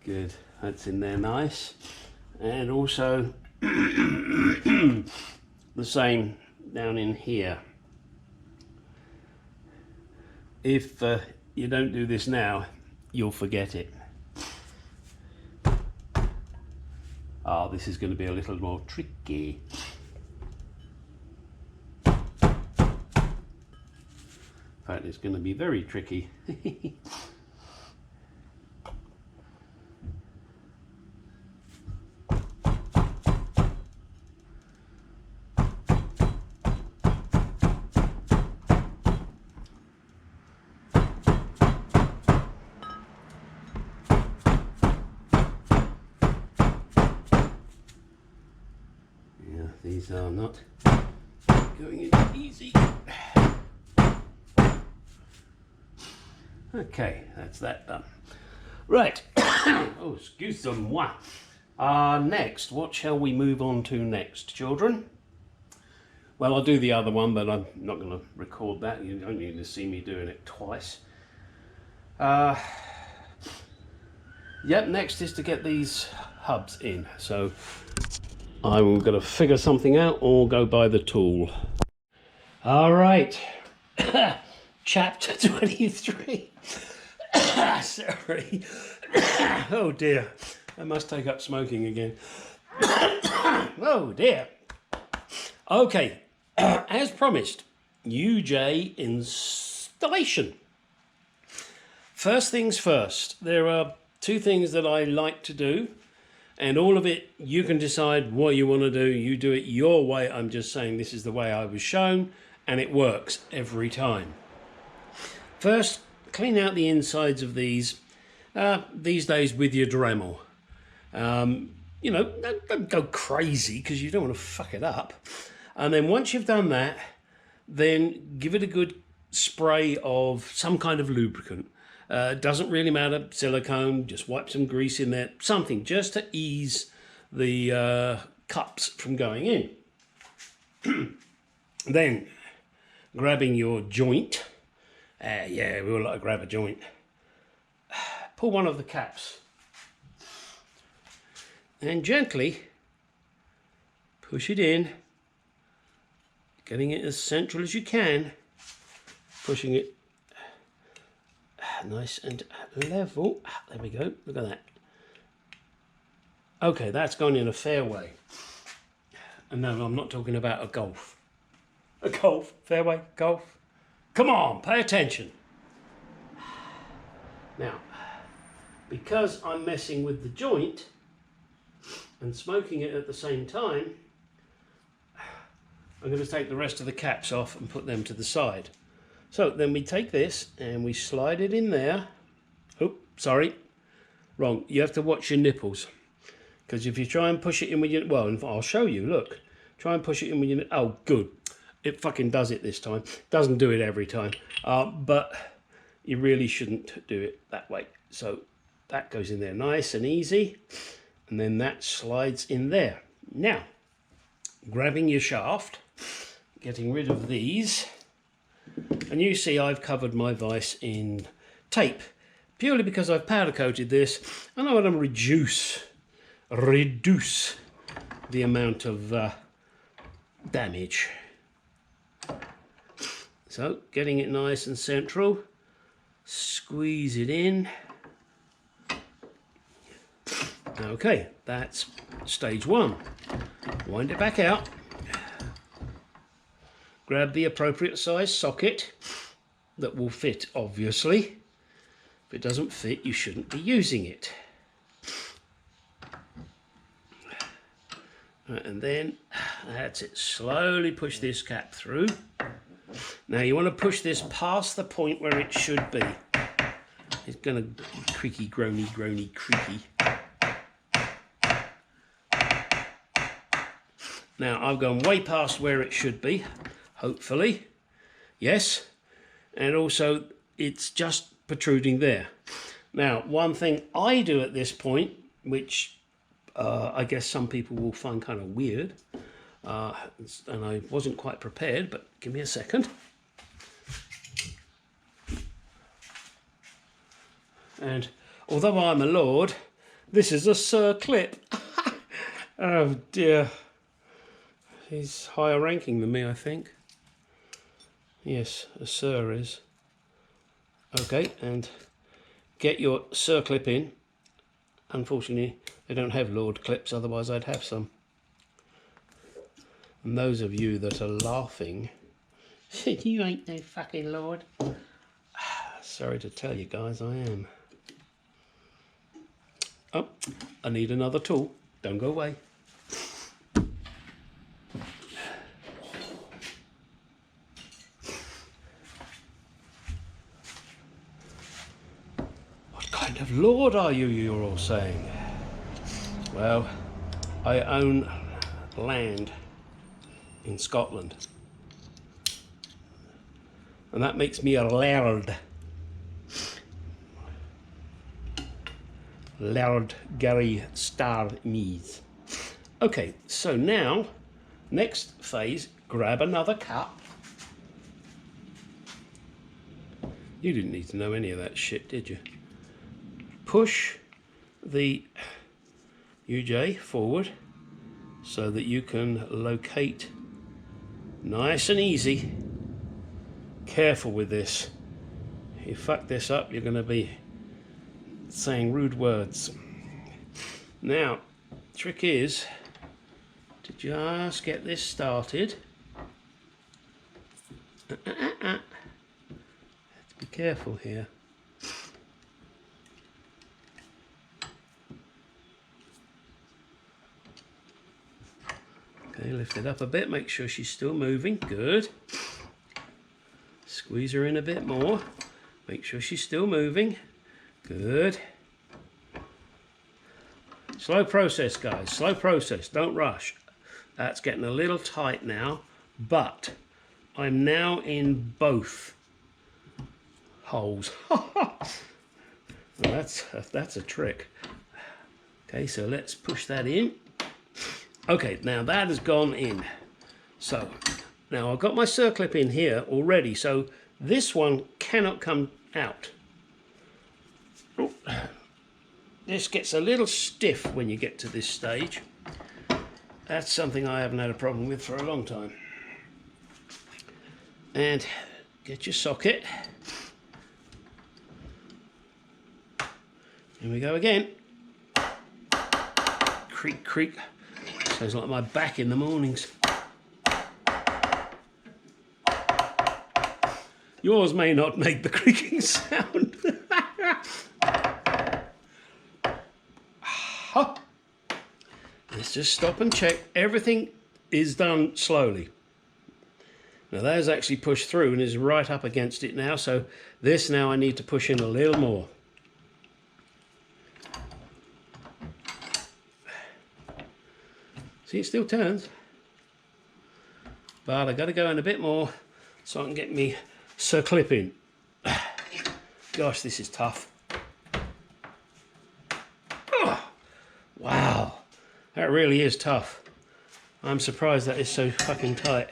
Good, that's in there nice. And also the same down in here. If you don't do this now, you'll forget it. Oh, this is going to be a little more tricky. In fact, it's going to be very tricky. These are not going in easy. Okay, that's that done. Right. Oh, excuse-moi. Next, what shall we move on to next, children? Well, I'll do the other one, but I'm not going to record that. You don't need to see me doing it twice. Yep, next is to get these hubs in. So I'm going to figure something out or go buy the tool. All right. Chapter 23. Sorry. Oh dear. I must take up smoking again. Oh dear. Okay. As promised, UJ installation. First things first. There are two things that I like to do. And all of it, you can decide what you want to do. You do it your way. I'm just saying this is the way I was shown, and it works every time. First, clean out the insides of these days with your Dremel. You know, don't go crazy because you don't want to fuck it up. And then once you've done that, then give it a good spray of some kind of lubricant. Doesn't really matter, silicone, just wipe some grease in there, something just to ease the cups from going in. Then, grabbing your joint, yeah, we all like to grab a joint, pull one of the caps and gently push it in, getting it as central as you can, pushing it nice and level. There we go, look at that. Okay, that's gone in a fairway. And no, I'm not talking about a golf. A golf, fairway, golf. Come on, pay attention. Now, because I'm messing with the joint and smoking it at the same time, I'm going to take the rest of the caps off and put them to the side. So then we take this and we slide it in there. Oh, sorry, wrong. You have to watch your nipples, because if you try and push it in with your, well, I'll show you, look. Try and push it in with your, oh, good. It fucking does it this time. Doesn't do it every time, but you really shouldn't do it that way. So that goes in there nice and easy, and then that slides in there. Now, grabbing your shaft, getting rid of these. And you see I've covered my vise in tape, purely because I've powder coated this and I want to reduce the amount of damage. So getting it nice and central, squeeze it in. Okay, that's stage one. Wind it back out. Grab the appropriate size socket that will fit, obviously. If it doesn't fit, you shouldn't be using it. Right, and then, that's it. Slowly push this cap through. Now you want to push this past the point where it should be. It's going to creaky, groany, creaky. Now I've gone way past where it should be. Hopefully, yes, and also it's just protruding there. Now, one thing I do at this point, which I guess some people will find kind of weird, and I wasn't quite prepared, but give me a second. And although I'm a lord, This is a Sir clip. Oh dear. He's higher ranking than me, I think. Yes, a Sir is. Okay, and get your Sir clip in. Unfortunately, they don't have Lord clips, otherwise I'd have some. And those of you that are laughing, you ain't no fucking Lord. Sorry to tell you guys, I am. Oh, I need another tool. Don't go away. What kind of Lord are you, you're all saying? Well, I own land in Scotland. And that makes me a laird. Laird Gary Starmeath. Okay, so now, next phase, grab another cup. You didn't need to know any of that shit, did you? Push the UJ forward so that you can locate nice and easy. Careful with this. If you fuck this up, you're going to be saying rude words. Now, trick is to just get this started. Have to be careful here. Okay, lift it up a bit, make sure she's still moving. Good. Squeeze her in a bit more. Make sure she's still moving. Good. Slow process, guys. Slow process. Don't rush. That's getting a little tight now, but I'm now in both holes. Well, that's a trick. Okay, so let's push that in. Okay, now that has gone in. So now I've got my circlip in here already, so this one cannot come out. Oh, this gets a little stiff when you get to this stage. That's something I haven't had a problem with for a long time. And get your socket. Here we go again. Creak, creak. Sounds like my back in the mornings. Yours may not make the creaking sound. Let's just stop and check. Everything is done slowly. Now that has actually pushed through and is right up against it now, so this now I need to push in a little more. See, it still turns. But I've got to go in a bit more so I can get me circlip in. Gosh, this is tough. Oh, wow, that really is tough. I'm surprised that is so fucking tight.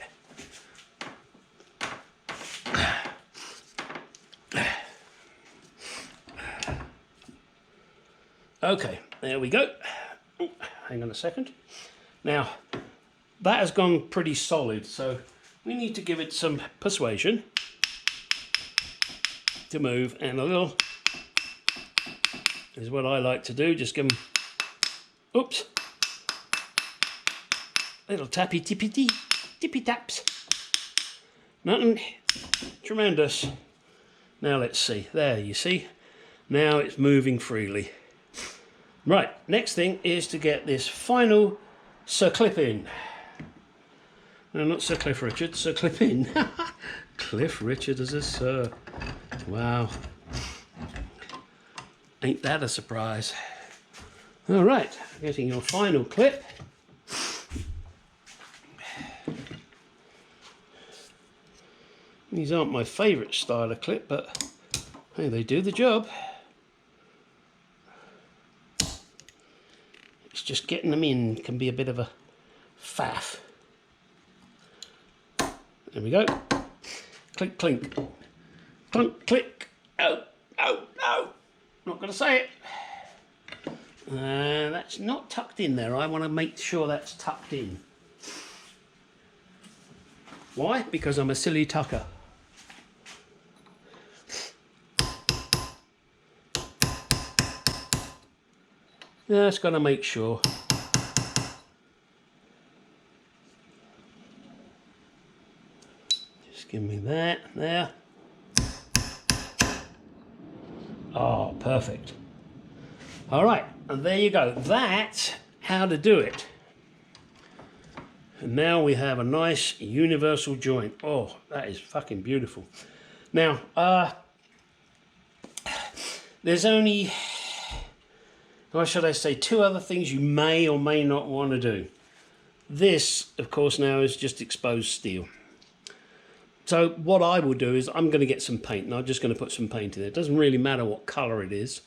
Okay, there we go. Ooh, hang on a second. Now, that has gone pretty solid, so we need to give it some persuasion to move, and a little is what I like to do. Just give them, oops, little tappy tippy taps. Nothing tremendous. Now let's see. There, you see? Now it's moving freely. Right, next thing is to get this final circlip in. No, not Sir Cliff Richard, circlip in. Cliff Richard as a Sir. Wow. Ain't that a surprise? All right, getting your final clip. These aren't my favourite style of clip, but hey, they do the job. It's just getting them in can be a bit of a faff. There we go. Clink, clink. Clunk, click. Oh, oh, oh. Not going to say it. That's not tucked in there. I want to make sure that's tucked in. Why? Because I'm a silly tucker. Just got to make sure. Just give me that there. Oh, perfect. All right, and there you go. That's how to do it. And now we have a nice universal joint. Oh, that is fucking beautiful. Now, there's only, or should I say, two other things you may or may not want to do. This, of course, now is just exposed steel. So what I will do is I'm going to get some paint, and I'm just going to put some paint in it. It doesn't really matter what colour it is,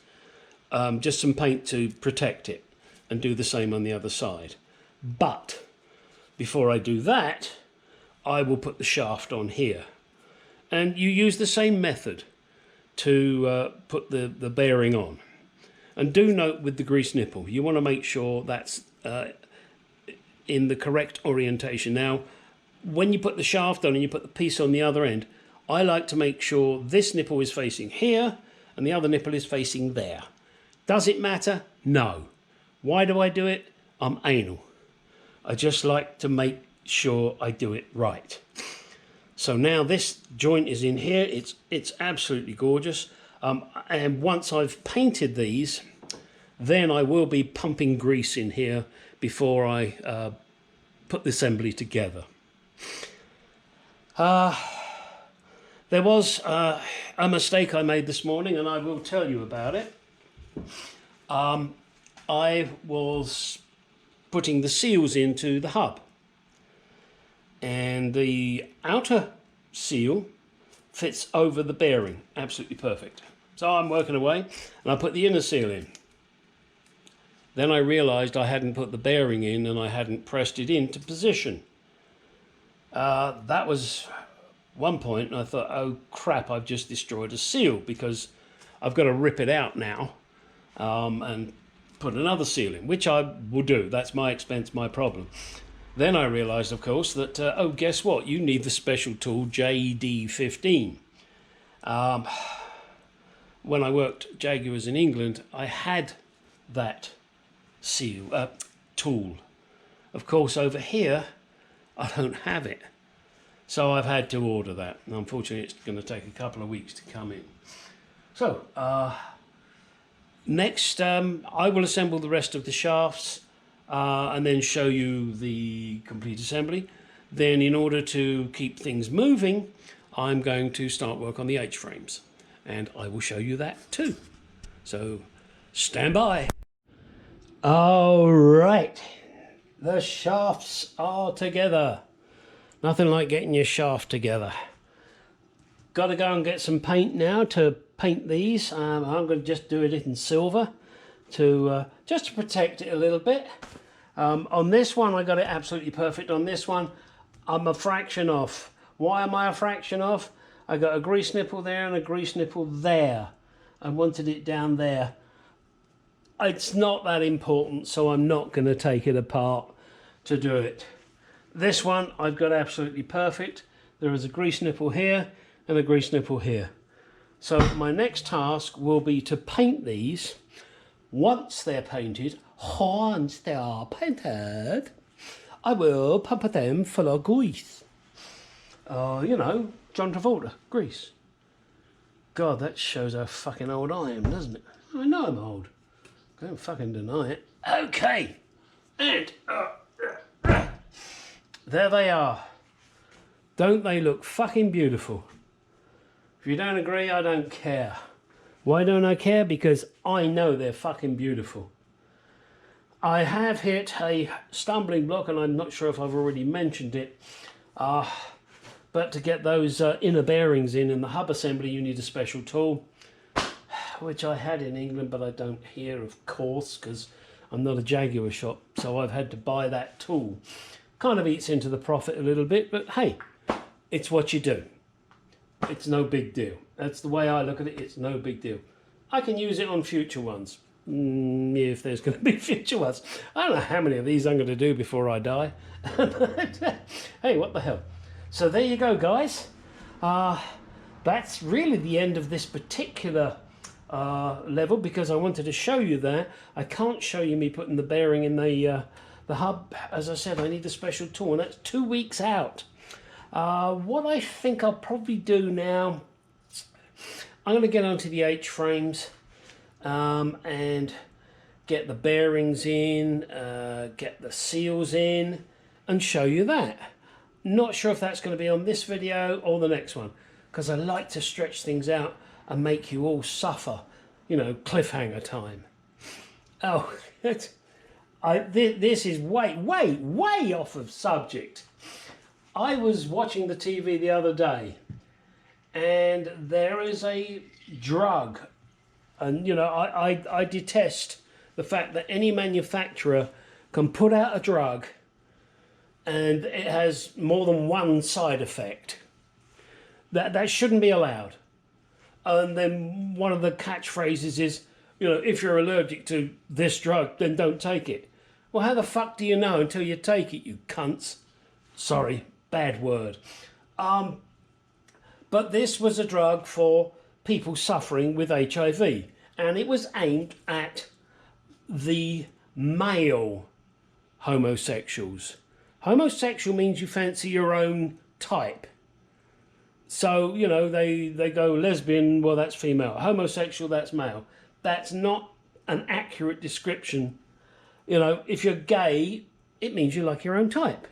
just some paint to protect it, and do the same on the other side. But before I do that, I will put the shaft on here. And you use the same method to put the bearing on. And do note with the grease nipple, you want to make sure that's in the correct orientation. Now, when you put the shaft on and you put the piece on the other end, I like to make sure this nipple is facing here and the other nipple is facing there. Does it matter? No. Why do I do it? I'm anal. I just like to make sure I do it right. So now this joint is in here. It's absolutely gorgeous. And once I've painted these, then I will be pumping grease in here before I put the assembly together. There was a mistake I made this morning, and I will tell you about it. I was putting the seals into the hub, and the outer seal fits over the bearing absolutely perfect. So I'm working away and I put the inner seal in. Then I realized I hadn't put the bearing in and I hadn't pressed it into position. That was one point, and I thought, oh crap, I've just destroyed a seal, because I've got to rip it out now and put another seal in, which I will do. That's my expense, my problem. Then I realized, of course, that, oh, guess what? You need the special tool JD15. When I worked Jaguars in England, I had that seal tool. Of course, over here, I don't have it. So I've had to order that. And unfortunately, it's going to take a couple of weeks to come in. So, next, I will assemble the rest of the shafts and then show you the complete assembly. Then, in order to keep things moving, I'm going to start work on the H-frames. And I will show you that too. So, stand by. All right. The shafts are together. Nothing like getting your shaft together. Got to go and get some paint now to paint these. I'm going to just do it in silver to just to protect it a little bit. On this one, I got it absolutely perfect. On this one, I'm a fraction off. Why am I a fraction off? I got a grease nipple there and a grease nipple there. I wanted it down there. It's not that important, so I'm not going to take it apart to do it. This one I've got absolutely perfect. There is a grease nipple here and a grease nipple here. So my next task will be to paint these. Once they're painted, I will pump them full of grease. You know, John Travolta, grease. God, that shows how fucking old I am, doesn't it? I know I'm old. Don't fucking deny it. Okay, and there they are. Don't they look fucking beautiful? If you don't agree, I don't care. Why don't I care? Because I know they're fucking beautiful. I have hit a stumbling block, and I'm not sure if I've already mentioned it. But to get those inner bearings in the hub assembly, you need a special tool, which I had in England, but I don't here, of course, because I'm not a Jaguar shop, so I've had to buy that tool. Kind of eats into the profit a little bit, but hey, it's what you do. It's no big deal. That's the way I look at it. It's no big deal. I can use it on future ones. if there's going to be future ones. I don't know how many of these I'm going to do before I die. But, hey, what the hell. So there you go, guys. That's really the end of this particular level, because I wanted to show you that. I can't show you me putting the bearing in the hub. As I said, I need a special tool, and that's 2 weeks out. What I think I'll probably do now, I'm going to get onto the H-frames and get the bearings in, get the seals in, and show you that. Not sure if that's going to be on this video or the next one, because I like to stretch things out and make you all suffer, you know, cliffhanger time. Oh, this is way off of subject. I was watching the TV the other day, and there is a drug, and you know, I detest the fact that any manufacturer can put out a drug and it has more than one side effect. That shouldn't be allowed. And then one of the catchphrases is, you know, if you're allergic to this drug, then don't take it. Well, how the fuck do you know until you take it, you cunts? Sorry, bad word. But this was a drug for people suffering with HIV, and it was aimed at the male homosexuals. Homosexual means you fancy your own type. So, you know, they go lesbian, well, that's female. Homosexual, that's male. That's not an accurate description. You know, if you're gay, it means you like your own type.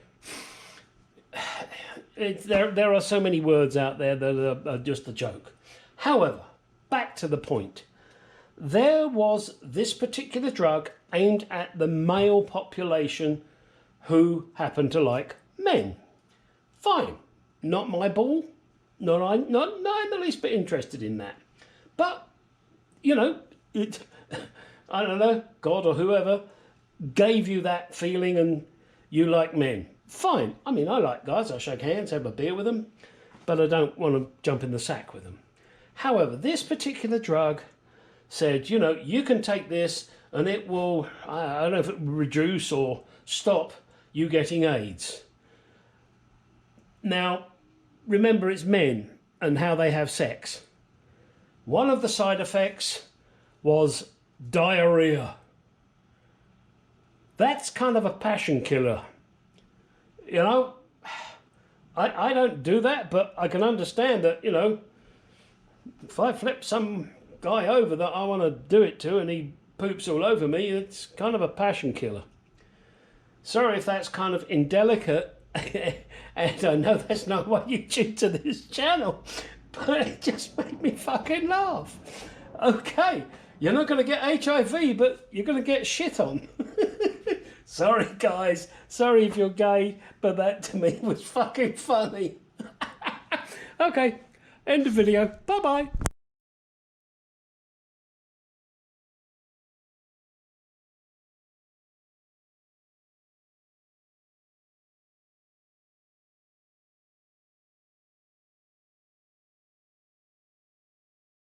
There are so many words out there that are just a joke. However, back to the point. There was this particular drug aimed at the male population who happen to like men. Fine. Not my ball. I'm not the least bit interested in that. But, you know, I don't know, God or whoever gave you that feeling and you like men. Fine. I mean, I like guys. I shake hands, have a beer with them, but I don't want to jump in the sack with them. However, this particular drug said, you know, you can take this and it will, I don't know if it will reduce or stop you getting AIDS. Now, remember, it's men and how they have sex. One of the side effects was diarrhea. That's kind of a passion killer. You know, I don't do that, but I can understand that, you know, if I flip some guy over that I want to do it to and he poops all over me, it's kind of a passion killer. Sorry if that's kind of indelicate, and I know that's not why you tune to this channel, but it just made me fucking laugh. Okay, you're not going to get HIV, but you're going to get shit on. Sorry, guys. Sorry if you're gay, but that to me was fucking funny. Okay, end of video. Bye-bye.